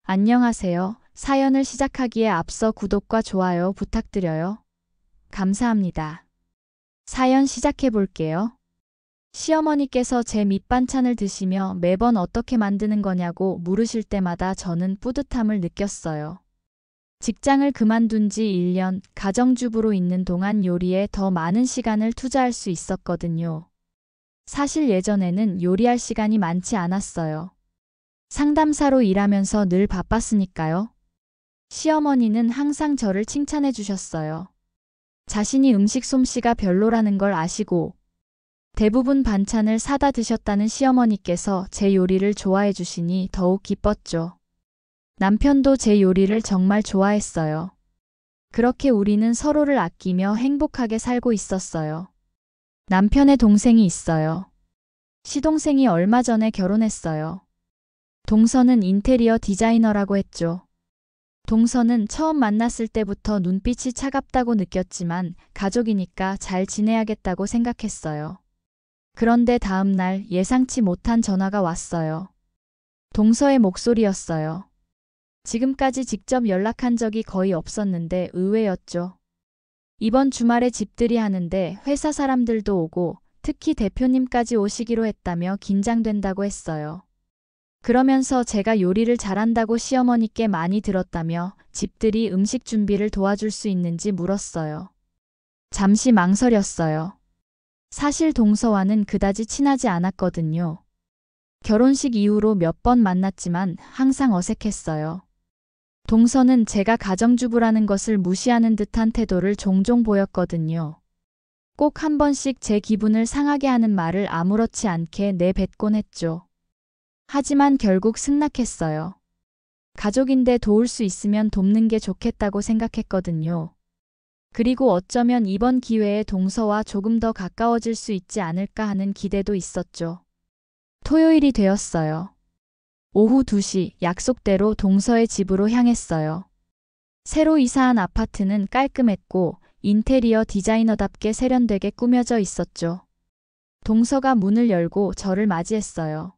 안녕하세요. 사연을 시작하기에 앞서 구독과 좋아요 부탁드려요. 감사합니다. 사연 시작해 볼게요. 시어머니께서 제 밑반찬을 드시며 매번 어떻게 만드는 거냐고 물으실 때마다 저는 뿌듯함을 느꼈어요. 직장을 그만둔 지 1년, 가정주부로 있는 동안 요리에 더 많은 시간을 투자할 수 있었거든요. 사실 예전에는 요리할 시간이 많지 않았어요. 상담사로 일하면서 늘 바빴으니까요. 시어머니는 항상 저를 칭찬해 주셨어요. 자신이 음식 솜씨가 별로라는 걸 아시고 대부분 반찬을 사다 드셨다는 시어머니께서 제 요리를 좋아해 주시니 더욱 기뻤죠. 남편도 제 요리를 정말 좋아했어요. 그렇게 우리는 서로를 아끼며 행복하게 살고 있었어요. 남편의 동생이 있어요. 시동생이 얼마 전에 결혼했어요. 동서는 인테리어 디자이너라고 했죠. 동서는 처음 만났을 때부터 눈빛이 차갑다고 느꼈지만 가족이니까 잘 지내야겠다고 생각했어요. 그런데 다음 날 예상치 못한 전화가 왔어요. 동서의 목소리였어요. 지금까지 직접 연락한 적이 거의 없었는데 의외였죠. 이번 주말에 집들이 하는데 회사 사람들도 오고 특히 대표님까지 오시기로 했다며 긴장된다고 했어요. 그러면서 제가 요리를 잘한다고 시어머니께 많이 들었다며 집들이 음식 준비를 도와줄 수 있는지 물었어요. 잠시 망설였어요. 사실 동서와는 그다지 친하지 않았거든요. 결혼식 이후로 몇 번 만났지만 항상 어색했어요. 동서는 제가 가정주부라는 것을 무시하는 듯한 태도를 종종 보였거든요. 꼭 한 번씩 제 기분을 상하게 하는 말을 아무렇지 않게 내뱉곤 했죠. 하지만 결국 승낙했어요. 가족인데 도울 수 있으면 돕는 게 좋겠다고 생각했거든요. 그리고 어쩌면 이번 기회에 동서와 조금 더 가까워질 수 있지 않을까 하는 기대도 있었죠. 토요일이 되었어요. 오후 2시 약속대로 동서의 집으로 향했어요. 새로 이사한 아파트는 깔끔했고 인테리어 디자이너답게 세련되게 꾸며져 있었죠. 동서가 문을 열고 저를 맞이했어요.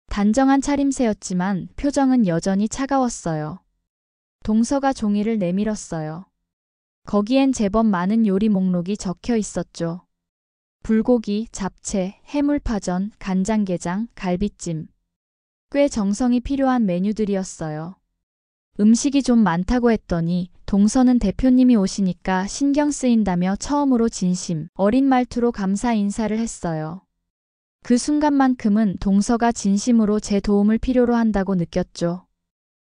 단정한 차림새였지만 표정은 여전히 차가웠어요. 동서가 종이를 내밀었어요. 거기엔 제법 많은 요리 목록이 적혀 있었죠. 불고기, 잡채, 해물파전, 간장게장, 갈비찜. 꽤 정성이 필요한 메뉴들이었어요. 음식이 좀 많다고 했더니 동서는 대표님이 오시니까 신경 쓰인다며 처음으로 진심 어린 말투로 감사 인사를 했어요. 그 순간만큼은 동서가 진심으로 제 도움을 필요로 한다고 느꼈죠.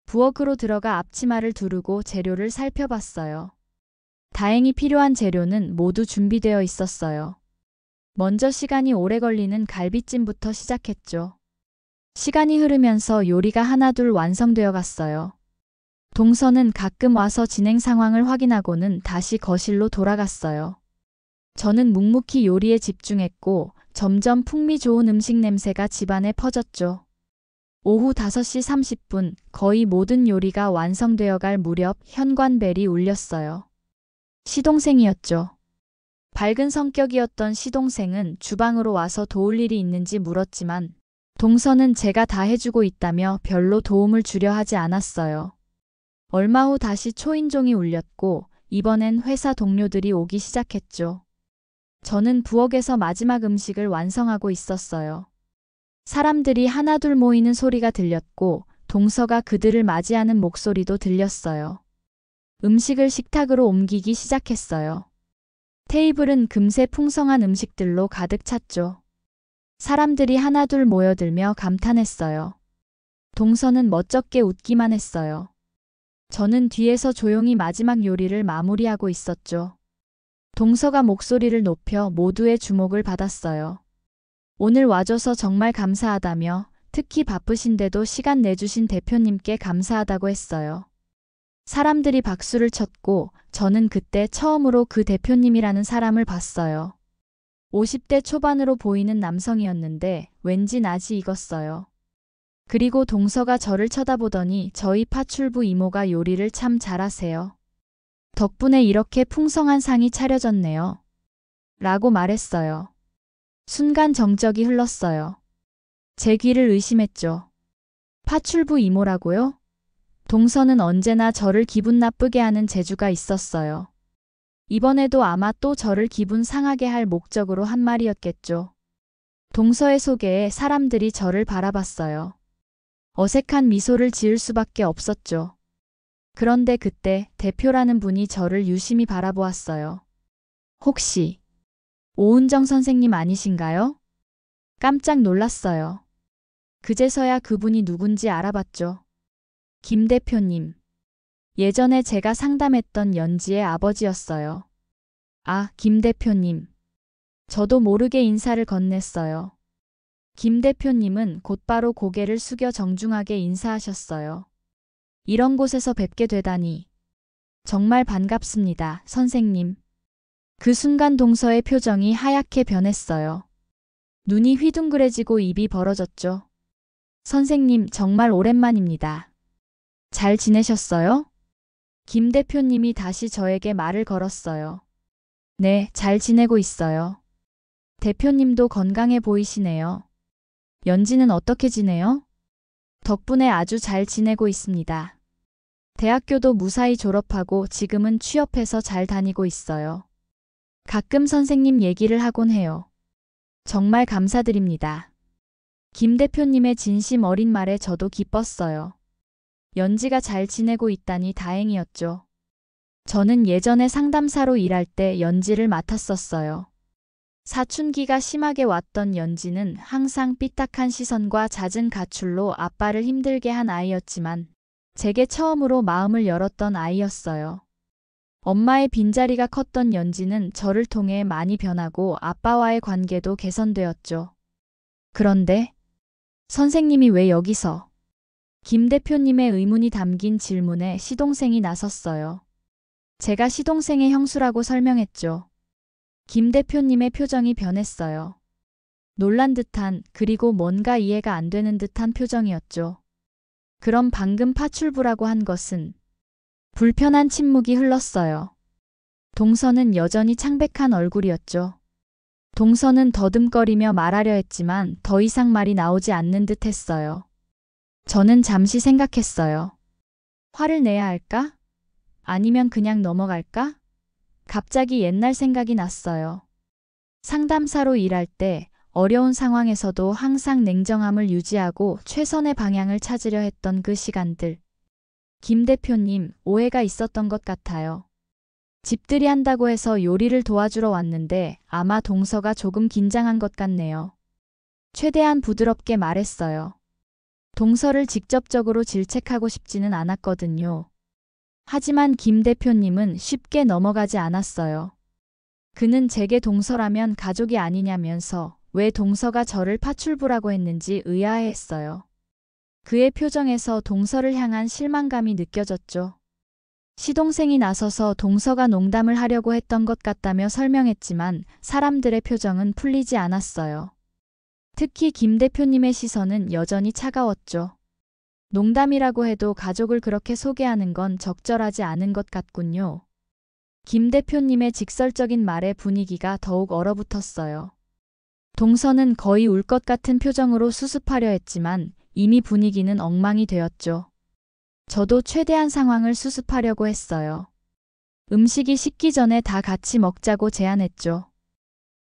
부엌으로 들어가 앞치마를 두르고 재료를 살펴봤어요. 다행히 필요한 재료는 모두 준비되어 있었어요. 먼저 시간이 오래 걸리는 갈비찜부터 시작했죠. 시간이 흐르면서 요리가 하나둘 완성되어 갔어요. 동서는 가끔 와서 진행 상황을 확인하고는 다시 거실로 돌아갔어요. 저는 묵묵히 요리에 집중했고 점점 풍미 좋은 음식 냄새가 집안에 퍼졌죠. 오후 5시 30분 거의 모든 요리가 완성되어 갈 무렵 현관벨이 울렸어요. 시동생이었죠. 밝은 성격이었던 시동생은 주방으로 와서 도울 일이 있는지 물었지만 동서는 제가 다 해주고 있다며 별로 도움을 주려 하지 않았어요. 얼마 후 다시 초인종이 울렸고 이번엔 회사 동료들이 오기 시작했죠. 저는 부엌에서 마지막 음식을 완성하고 있었어요. 사람들이 하나둘 모이는 소리가 들렸고 동서가 그들을 맞이하는 목소리도 들렸어요. 음식을 식탁으로 옮기기 시작했어요. 테이블은 금세 풍성한 음식들로 가득 찼죠. 사람들이 하나둘 모여들며 감탄했어요. 동서는 멋쩍게 웃기만 했어요. 저는 뒤에서 조용히 마지막 요리를 마무리하고 있었죠. 동서가 목소리를 높여 모두의 주목을 받았어요. 오늘 와줘서 정말 감사하다며 특히 바쁘신데도 시간 내주신 대표님께 감사하다고 했어요. 사람들이 박수를 쳤고 저는 그때 처음으로 그 대표님이라는 사람을 봤어요. 50대 초반으로 보이는 남성이었는데 왠지 낯이 익었어요. 그리고 동서가 저를 쳐다보더니 저희 파출부 이모가 요리를 참 잘하세요. 덕분에 이렇게 풍성한 상이 차려졌네요. 라고 말했어요. 순간 정적이 흘렀어요. 제 귀를 의심했죠. 파출부 이모라고요? 동서는 언제나 저를 기분 나쁘게 하는 재주가 있었어요. 이번에도 아마 또 저를 기분 상하게 할 목적으로 한 말이었겠죠. 동서의 소개에 사람들이 저를 바라봤어요. 어색한 미소를 지을 수밖에 없었죠. 그런데 그때 대표라는 분이 저를 유심히 바라보았어요. 혹시 오은정 선생님 아니신가요? 깜짝 놀랐어요. 그제서야 그분이 누군지 알아봤죠. 김 대표님. 예전에 제가 상담했던 연지의 아버지였어요. 아, 김 대표님. 저도 모르게 인사를 건넸어요. 김 대표님은 곧바로 고개를 숙여 정중하게 인사하셨어요. 이런 곳에서 뵙게 되다니. 정말 반갑습니다, 선생님. 그 순간 동서의 표정이 하얗게 변했어요. 눈이 휘둥그레지고 입이 벌어졌죠. 선생님, 정말 오랜만입니다. 잘 지내셨어요? 김 대표님이 다시 저에게 말을 걸었어요. 네, 잘 지내고 있어요. 대표님도 건강해 보이시네요. 연지는 어떻게 지내요? 덕분에 아주 잘 지내고 있습니다. 대학교도 무사히 졸업하고 지금은 취업해서 잘 다니고 있어요. 가끔 선생님 얘기를 하곤 해요. 정말 감사드립니다. 김 대표님의 진심 어린 말에 저도 기뻤어요. 연지가 잘 지내고 있다니 다행이었죠. 저는 예전에 상담사로 일할 때 연지를 맡았었어요. 사춘기가 심하게 왔던 연지는 항상 삐딱한 시선과 잦은 가출로 아빠를 힘들게 한 아이였지만 제게 처음으로 마음을 열었던 아이였어요. 엄마의 빈자리가 컸던 연지는 저를 통해 많이 변하고 아빠와의 관계도 개선되었죠. 그런데 선생님이 왜 여기서? 김 대표님의 의문이 담긴 질문에 시동생이 나섰어요. 제가 시동생의 형수라고 설명했죠. 김 대표님의 표정이 변했어요. 놀란 듯한, 그리고 뭔가 이해가 안 되는 듯한 표정이었죠. 그럼 방금 파출부라고 한 것은? 불편한 침묵이 흘렀어요. 동서는 여전히 창백한 얼굴이었죠. 동서는 더듬거리며 말하려 했지만 더 이상 말이 나오지 않는 듯 했어요. 저는 잠시 생각했어요. 화를 내야 할까? 아니면 그냥 넘어갈까? 갑자기 옛날 생각이 났어요. 상담사로 일할 때 어려운 상황에서도 항상 냉정함을 유지하고 최선의 방향을 찾으려 했던 그 시간들. 김 대표님, 오해가 있었던 것 같아요. 집들이 한다고 해서 요리를 도와주러 왔는데 아마 동서가 조금 긴장한 것 같네요. 최대한 부드럽게 말했어요. 동서를 직접적으로 질책하고 싶지는 않았거든요. 하지만 김 대표님은 쉽게 넘어가지 않았어요. 그는 제게 동서라면 가족이 아니냐면서 왜 동서가 저를 파출부라고 했는지 의아해했어요. 그의 표정에서 동서를 향한 실망감이 느껴졌죠. 시동생이 나서서 동서가 농담을 하려고 했던 것 같다며 설명했지만 사람들의 표정은 풀리지 않았어요. 특히 김 대표님의 시선은 여전히 차가웠죠. 농담이라고 해도 가족을 그렇게 소개하는 건 적절하지 않은 것 같군요. 김 대표님의 직설적인 말에 분위기가 더욱 얼어붙었어요. 동서는 거의 울 것 같은 표정으로 수습하려 했지만 이미 분위기는 엉망이 되었죠. 저도 최대한 상황을 수습하려고 했어요. 음식이 식기 전에 다 같이 먹자고 제안했죠.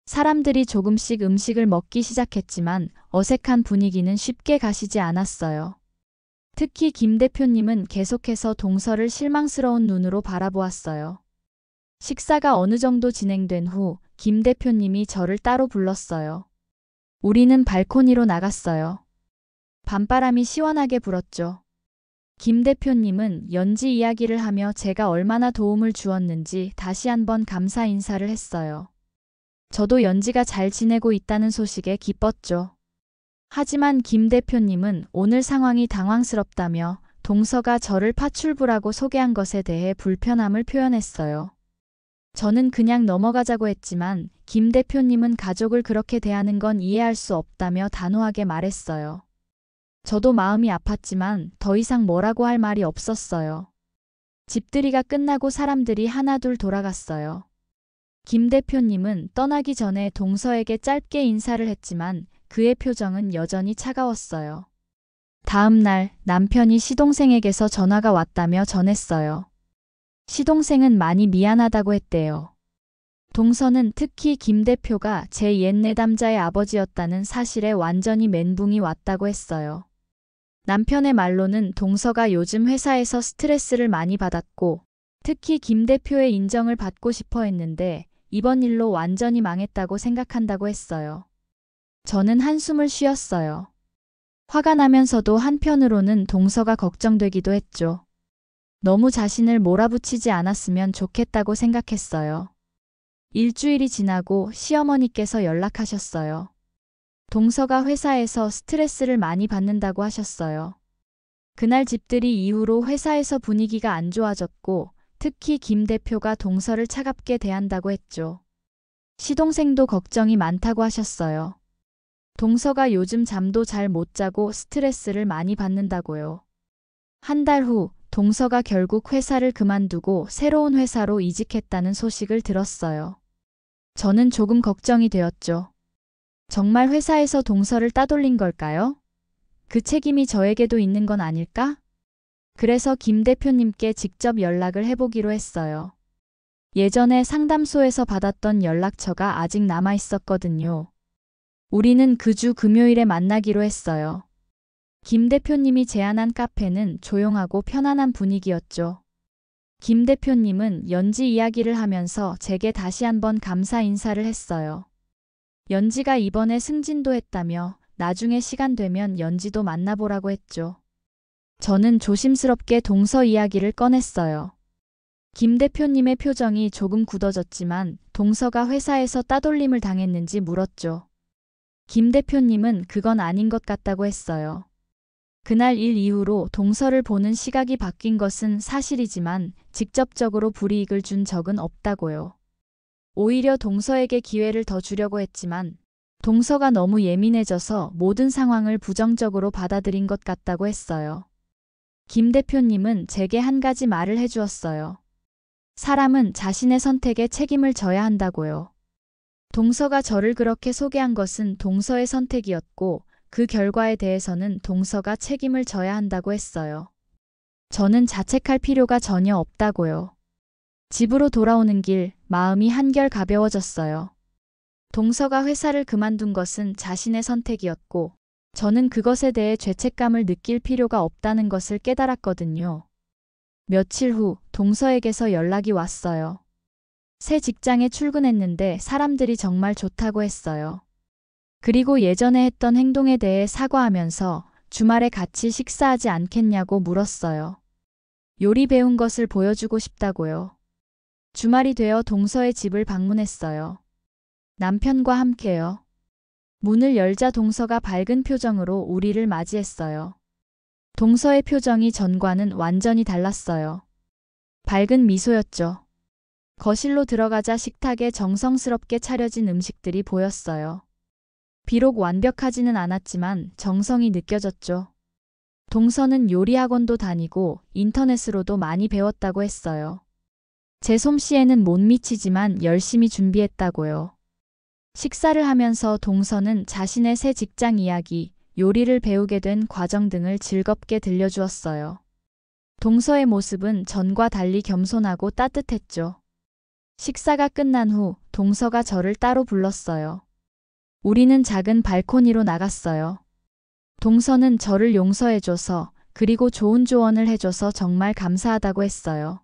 사람들이 조금씩 음식을 먹기 시작했지만 어색한 분위기는 쉽게 가시지 않았어요. 특히 김 대표님은 계속해서 동서를 실망스러운 눈으로 바라보았어요. 식사가 어느 정도 진행된 후 김 대표님이 저를 따로 불렀어요. 우리는 발코니로 나갔어요. 밤바람이 시원하게 불었죠. 김 대표님은 연지 이야기를 하며 제가 얼마나 도움을 주었는지 다시 한번 감사 인사를 했어요. 저도 연지가 잘 지내고 있다는 소식에 기뻤죠. 하지만 김 대표님은 오늘 상황이 당황스럽다며 동서가 저를 파출부라고 소개한 것에 대해 불편함을 표현했어요. 저는 그냥 넘어가자고 했지만 김 대표님은 가족을 그렇게 대하는 건 이해할 수 없다며 단호하게 말했어요. 저도 마음이 아팠지만 더 이상 뭐라고 할 말이 없었어요. 집들이가 끝나고 사람들이 하나둘 돌아갔어요. 김 대표님은 떠나기 전에 동서에게 짧게 인사를 했지만 그의 표정은 여전히 차가웠어요. 다음 날 남편이 시동생에게서 전화가 왔다며 전했어요. 시동생은 많이 미안하다고 했대요. 동서는 특히 김 대표가 제 옛 내담자의 아버지였다는 사실에 완전히 멘붕이 왔다고 했어요. 남편의 말로는 동서가 요즘 회사에서 스트레스를 많이 받았고 특히 김 대표의 인정을 받고 싶어 했는데 이번 일로 완전히 망했다고 생각한다고 했어요. 저는 한숨을 쉬었어요. 화가 나면서도 한편으로는 동서가 걱정되기도 했죠. 너무 자신을 몰아붙이지 않았으면 좋겠다고 생각했어요. 일주일이 지나고 시어머니께서 연락하셨어요. 동서가 회사에서 스트레스를 많이 받는다고 하셨어요. 그날 집들이 이후로 회사에서 분위기가 안 좋아졌고 특히 김 대표가 동서를 차갑게 대한다고 했죠. 시동생도 걱정이 많다고 하셨어요. 동서가 요즘 잠도 잘 못 자고 스트레스를 많이 받는다고요. 한 달 후 동서가 결국 회사를 그만두고 새로운 회사로 이직했다는 소식을 들었어요. 저는 조금 걱정이 되었죠. 정말 회사에서 동서를 따돌린 걸까요? 그 책임이 저에게도 있는 건 아닐까? 그래서 김 대표님께 직접 연락을 해보기로 했어요. 예전에 상담소에서 받았던 연락처가 아직 남아 있었거든요. 우리는 그 주 금요일에 만나기로 했어요. 김 대표님이 제안한 카페는 조용하고 편안한 분위기였죠. 김 대표님은 연지 이야기를 하면서 제게 다시 한번 감사 인사를 했어요. 연지가 이번에 승진도 했다며 나중에 시간 되면 연지도 만나보라고 했죠. 저는 조심스럽게 동서 이야기를 꺼냈어요. 김 대표님의 표정이 조금 굳어졌지만 동서가 회사에서 따돌림을 당했는지 물었죠. 김 대표님은 그건 아닌 것 같다고 했어요. 그날 일 이후로 동서를 보는 시각이 바뀐 것은 사실이지만 직접적으로 불이익을 준 적은 없다고요. 오히려 동서에게 기회를 더 주려고 했지만 동서가 너무 예민해져서 모든 상황을 부정적으로 받아들인 것 같다고 했어요. 김 대표님은 제게 한 가지 말을 해주었어요. 사람은 자신의 선택에 책임을 져야 한다고요. 동서가 저를 그렇게 소개한 것은 동서의 선택이었고 그 결과에 대해서는 동서가 책임을 져야 한다고 했어요. 저는 자책할 필요가 전혀 없다고요. 집으로 돌아오는 길 마음이 한결 가벼워졌어요. 동서가 회사를 그만둔 것은 자신의 선택이었고 저는 그것에 대해 죄책감을 느낄 필요가 없다는 것을 깨달았거든요. 며칠 후 동서에게서 연락이 왔어요. 새 직장에 출근했는데 사람들이 정말 좋다고 했어요. 그리고 예전에 했던 행동에 대해 사과하면서 주말에 같이 식사하지 않겠냐고 물었어요. 요리 배운 것을 보여주고 싶다고요. 주말이 되어 동서의 집을 방문했어요. 남편과 함께요. 문을 열자 동서가 밝은 표정으로 우리를 맞이했어요. 동서의 표정이 전과는 완전히 달랐어요. 밝은 미소였죠. 거실로 들어가자 식탁에 정성스럽게 차려진 음식들이 보였어요. 비록 완벽하지는 않았지만 정성이 느껴졌죠. 동서는 요리 학원도 다니고 인터넷으로도 많이 배웠다고 했어요. 제 솜씨에는 못 미치지만 열심히 준비했다고요. 식사를 하면서 동서는 자신의 새 직장 이야기, 요리를 배우게 된 과정 등을 즐겁게 들려주었어요. 동서의 모습은 전과 달리 겸손하고 따뜻했죠. 식사가 끝난 후 동서가 저를 따로 불렀어요. 우리는 작은 발코니로 나갔어요. 동서는 저를 용서해줘서 그리고 좋은 조언을 해줘서 정말 감사하다고 했어요.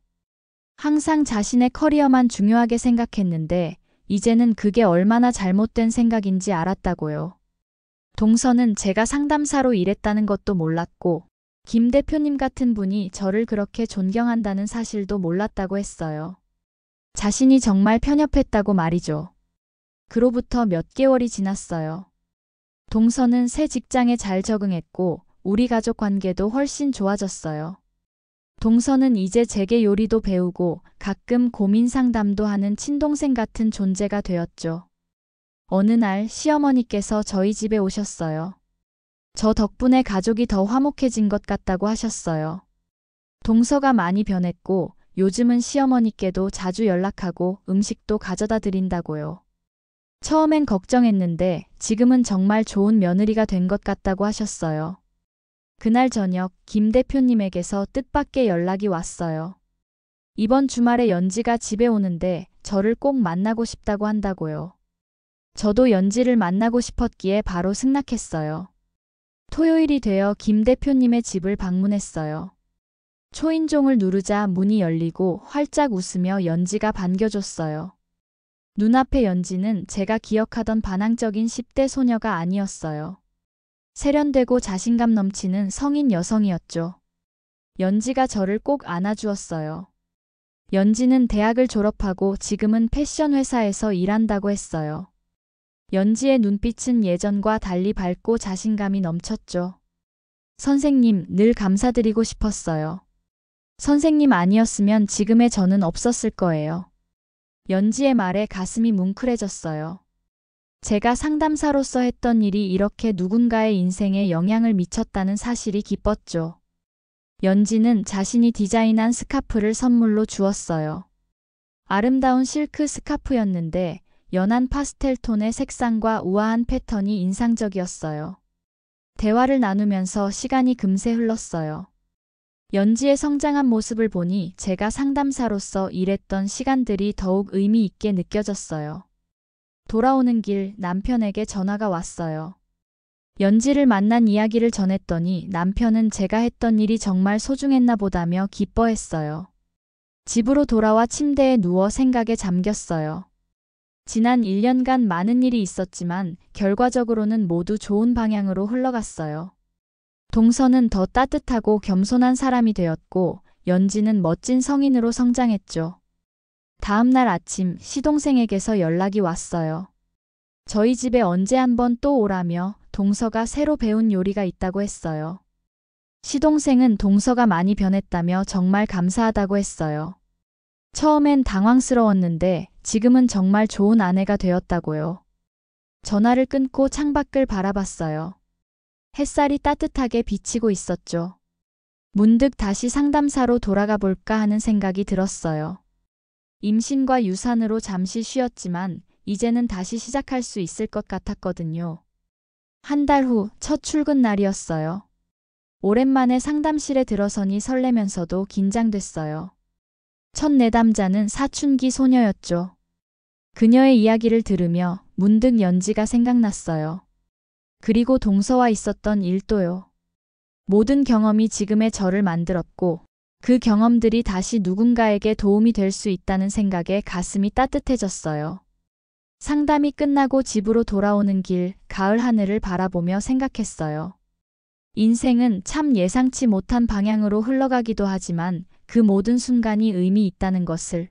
항상 자신의 커리어만 중요하게 생각했는데 이제는 그게 얼마나 잘못된 생각인지 알았다고요. 동서는 제가 상담사로 일했다는 것도 몰랐고 김 대표님 같은 분이 저를 그렇게 존경한다는 사실도 몰랐다고 했어요. 자신이 정말 편협했다고 말이죠. 그로부터 몇 개월이 지났어요. 동서는 새 직장에 잘 적응했고 우리 가족 관계도 훨씬 좋아졌어요. 동서는 이제 제게 요리도 배우고 가끔 고민 상담도 하는 친동생 같은 존재가 되었죠. 어느 날 시어머니께서 저희 집에 오셨어요. 저 덕분에 가족이 더 화목해진 것 같다고 하셨어요. 동서가 많이 변했고 요즘은 시어머니께도 자주 연락하고 음식도 가져다 드린다고요. 처음엔 걱정했는데 지금은 정말 좋은 며느리가 된 것 같다고 하셨어요. 그날 저녁 김 대표님에게서 뜻밖의 연락이 왔어요. 이번 주말에 연지가 집에 오는데 저를 꼭 만나고 싶다고 한다고요. 저도 연지를 만나고 싶었기에 바로 승낙했어요. 토요일이 되어 김 대표님의 집을 방문했어요. 초인종을 누르자 문이 열리고 활짝 웃으며 연지가 반겨줬어요. 눈앞의 연지는 제가 기억하던 반항적인 10대 소녀가 아니었어요. 세련되고 자신감 넘치는 성인 여성이었죠. 연지가 저를 꼭 안아주었어요. 연지는 대학을 졸업하고 지금은 패션 회사에서 일한다고 했어요. 연지의 눈빛은 예전과 달리 밝고 자신감이 넘쳤죠. 선생님, 늘 감사드리고 싶었어요. 선생님 아니었으면 지금의 저는 없었을 거예요. 연지의 말에 가슴이 뭉클해졌어요. 제가 상담사로서 했던 일이 이렇게 누군가의 인생에 영향을 미쳤다는 사실이 기뻤죠. 연지는 자신이 디자인한 스카프를 선물로 주었어요. 아름다운 실크 스카프였는데 연한 파스텔 톤의 색상과 우아한 패턴이 인상적이었어요. 대화를 나누면서 시간이 금세 흘렀어요. 연지의 성장한 모습을 보니 제가 상담사로서 일했던 시간들이 더욱 의미 있게 느껴졌어요. 돌아오는 길 남편에게 전화가 왔어요. 연지를 만난 이야기를 전했더니 남편은 제가 했던 일이 정말 소중했나 보다며 기뻐했어요. 집으로 돌아와 침대에 누워 생각에 잠겼어요. 지난 1년간 많은 일이 있었지만 결과적으로는 모두 좋은 방향으로 흘러갔어요. 동서는 더 따뜻하고 겸손한 사람이 되었고 연지는 멋진 성인으로 성장했죠. 다음 날 아침 시동생에게서 연락이 왔어요. 저희 집에 언제 한번 또 오라며 동서가 새로 배운 요리가 있다고 했어요. 시동생은 동서가 많이 변했다며 정말 감사하다고 했어요. 처음엔 당황스러웠는데 지금은 정말 좋은 아내가 되었다고요. 전화를 끊고 창밖을 바라봤어요. 햇살이 따뜻하게 비치고 있었죠. 문득 다시 상담사로 돌아가 볼까 하는 생각이 들었어요. 임신과 유산으로 잠시 쉬었지만 이제는 다시 시작할 수 있을 것 같았거든요. 한 달 후 첫 출근 날이었어요. 오랜만에 상담실에 들어서니 설레면서도 긴장됐어요. 첫 내담자는 사춘기 소녀였죠. 그녀의 이야기를 들으며 문득 연지가 생각났어요. 그리고 동서와 있었던 일도요. 모든 경험이 지금의 저를 만들었고 그 경험들이 다시 누군가에게 도움이 될 수 있다는 생각에 가슴이 따뜻해졌어요. 상담이 끝나고 집으로 돌아오는 길, 가을 하늘을 바라보며 생각했어요. 인생은 참 예상치 못한 방향으로 흘러가기도 하지만 그 모든 순간이 의미 있다는 것을.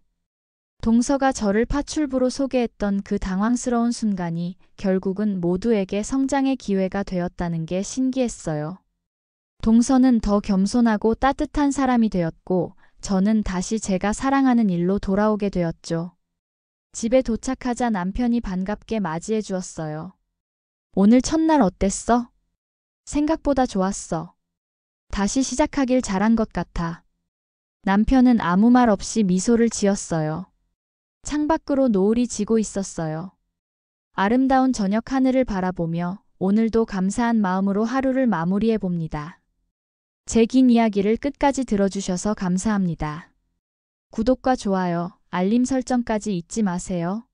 동서가 저를 파출부로 소개했던 그 당황스러운 순간이 결국은 모두에게 성장의 기회가 되었다는 게 신기했어요. 동서는 더 겸손하고 따뜻한 사람이 되었고 저는 다시 제가 사랑하는 일로 돌아오게 되었죠. 집에 도착하자 남편이 반갑게 맞이해 주었어요. 오늘 첫날 어땠어? 생각보다 좋았어. 다시 시작하길 잘한 것 같아. 남편은 아무 말 없이 미소를 지었어요. 창밖으로 노을이 지고 있었어요. 아름다운 저녁 하늘을 바라보며 오늘도 감사한 마음으로 하루를 마무리해 봅니다. 제 긴 이야기를 끝까지 들어주셔서 감사합니다. 구독과 좋아요, 알림 설정까지 잊지 마세요.